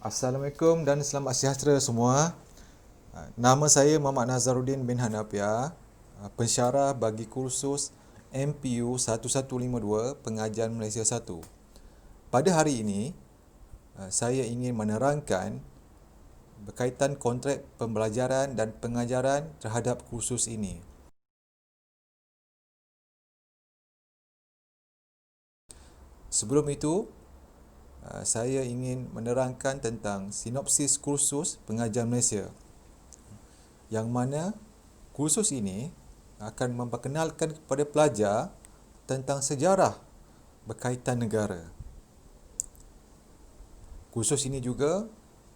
Assalamualaikum dan selamat sejahtera semua. Nama saya Muhammad Nazaruddin bin Hanafiah, pensyarah bagi kursus MPU 1152 Pengajian Malaysia 1. Pada hari ini, saya ingin menerangkan berkaitan kontrak pembelajaran dan pengajaran terhadap kursus ini. Sebelum itu, saya ingin menerangkan tentang sinopsis kursus pengajian Malaysia, yang mana kursus ini akan memperkenalkan kepada pelajar tentang sejarah berkaitan negara. Kursus ini juga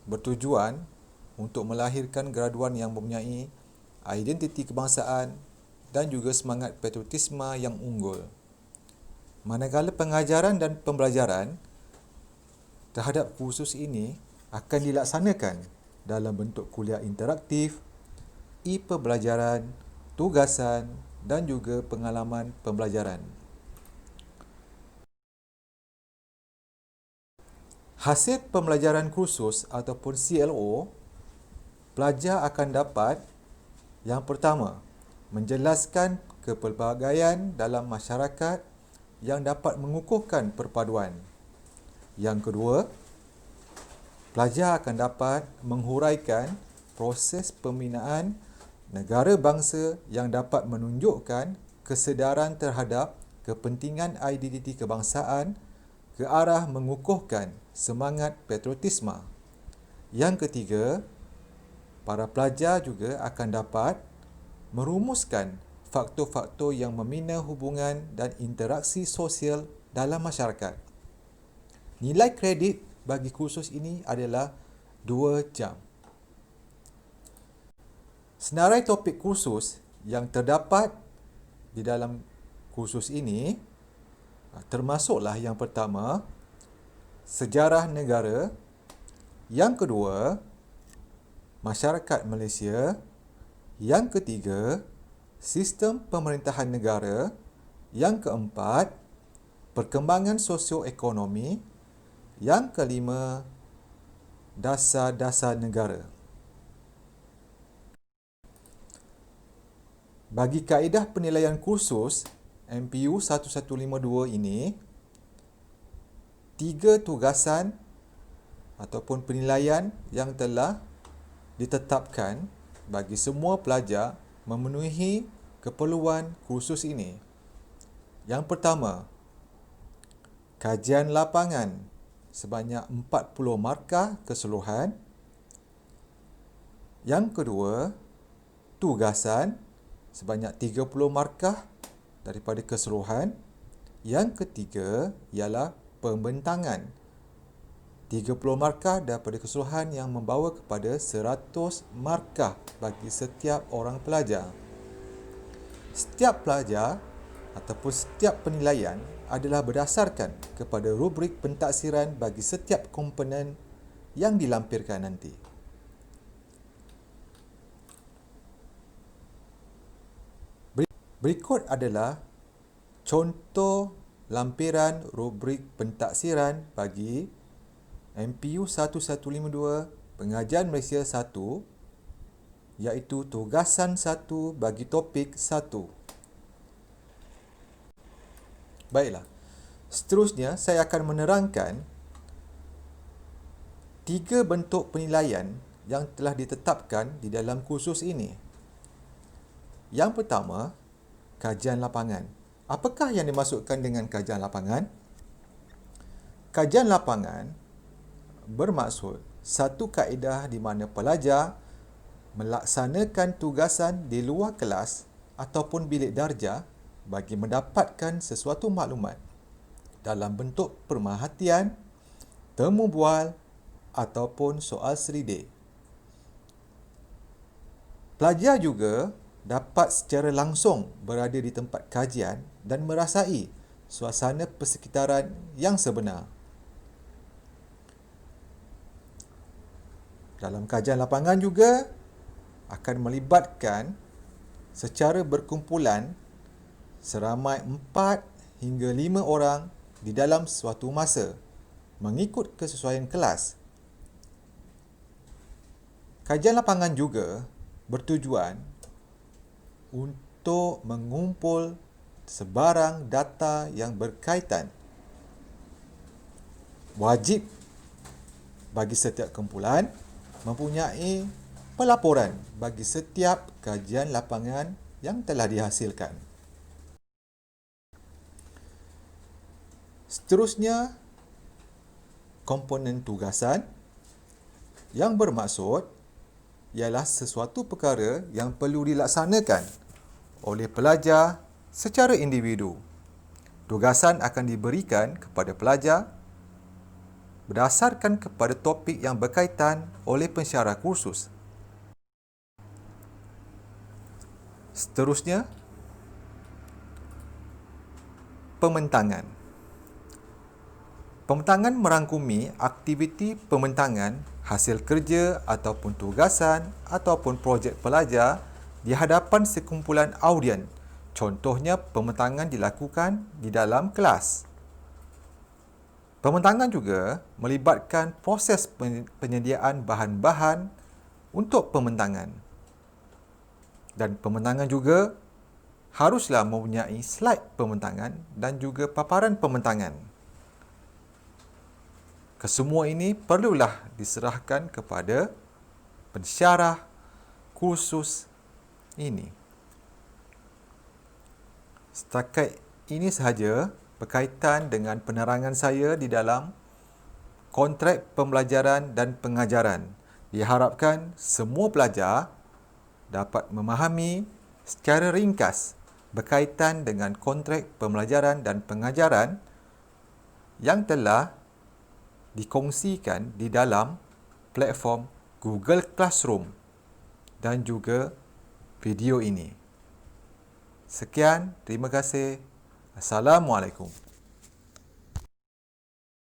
bertujuan untuk melahirkan graduan yang mempunyai identiti kebangsaan dan juga semangat patriotisme yang unggul. Manakala pengajaran dan pembelajaran terhadap kursus ini akan dilaksanakan dalam bentuk kuliah interaktif, e-pembelajaran, tugasan dan juga pengalaman pembelajaran. Hasil pembelajaran kursus ataupun CLO, pelajar akan dapat yang pertama, menjelaskan kepelbagaian dalam masyarakat yang dapat mengukuhkan perpaduan. Yang kedua, pelajar akan dapat menghuraikan proses pembinaan negara bangsa yang dapat menunjukkan kesedaran terhadap kepentingan identiti kebangsaan ke arah mengukuhkan semangat patriotisme. Yang ketiga, para pelajar juga akan dapat merumuskan faktor-faktor yang membina hubungan dan interaksi sosial dalam masyarakat. Nilai kredit bagi kursus ini adalah 2 jam. Senarai topik kursus yang terdapat di dalam kursus ini termasuklah yang pertama, sejarah negara, yang kedua, masyarakat Malaysia, yang ketiga, sistem pemerintahan negara, yang keempat, perkembangan sosioekonomi, yang kelima, dasar-dasar negara. Bagi kaedah penilaian kursus MPU 1152 ini, 3 tugasan ataupun penilaian yang telah ditetapkan bagi semua pelajar memenuhi keperluan kursus ini. Yang pertama, kajian lapangan sebanyak 40 markah keseluruhan. Yang kedua, tugasan sebanyak 30 markah daripada keseluruhan. Yang ketiga ialah pembentangan 30 markah daripada keseluruhan yang membawa kepada 100 markah bagi setiap orang pelajar. Setiap pelajar ataupun setiap penilaian adalah berdasarkan kepada rubrik pentaksiran bagi setiap komponen yang dilampirkan nanti. Berikut adalah contoh lampiran rubrik pentaksiran bagi MPU 1152 Pengajian Malaysia 1, iaitu tugasan 1 bagi topik 1. Baiklah, seterusnya saya akan menerangkan 3 bentuk penilaian yang telah ditetapkan di dalam kursus ini. Yang pertama, kajian lapangan. Apakah yang dimaksudkan dengan kajian lapangan? Kajian lapangan bermaksud satu kaedah di mana pelajar melaksanakan tugasan di luar kelas ataupun bilik darjah bagi mendapatkan sesuatu maklumat dalam bentuk pemerhatian, temu bual ataupun soal selidik. Pelajar juga dapat secara langsung berada di tempat kajian dan merasai suasana persekitaran yang sebenar. Dalam kajian lapangan juga akan melibatkan secara berkumpulan seramai 4 hingga 5 orang di dalam suatu masa mengikut kesesuaian kelas. Kajian lapangan juga bertujuan untuk mengumpul sebarang data yang berkaitan. Wajib bagi setiap kumpulan mempunyai pelaporan bagi setiap kajian lapangan yang telah dihasilkan. Seterusnya, komponen tugasan yang bermaksud ialah sesuatu perkara yang perlu dilaksanakan oleh pelajar secara individu. Tugasan akan diberikan kepada pelajar berdasarkan kepada topik yang berkaitan oleh pensyarah kursus. Seterusnya, pementangan. Pementangan merangkumi aktiviti pementangan hasil kerja ataupun tugasan ataupun projek pelajar di hadapan sekumpulan audien. Contohnya, pementangan dilakukan di dalam kelas. Pementangan juga melibatkan proses penyediaan bahan-bahan untuk pementangan. Dan pementangan juga haruslah mempunyai slide pementangan dan juga paparan pementangan. Kesemua ini perlulah diserahkan kepada pensyarah kursus ini. Setakat ini sahaja berkaitan dengan penerangan saya di dalam kontrak pembelajaran dan pengajaran. Diharapkan semua pelajar dapat memahami secara ringkas berkaitan dengan kontrak pembelajaran dan pengajaran yang telah dikongsikan di dalam platform Google Classroom dan juga video ini. Sekian, terima kasih. Assalamualaikum.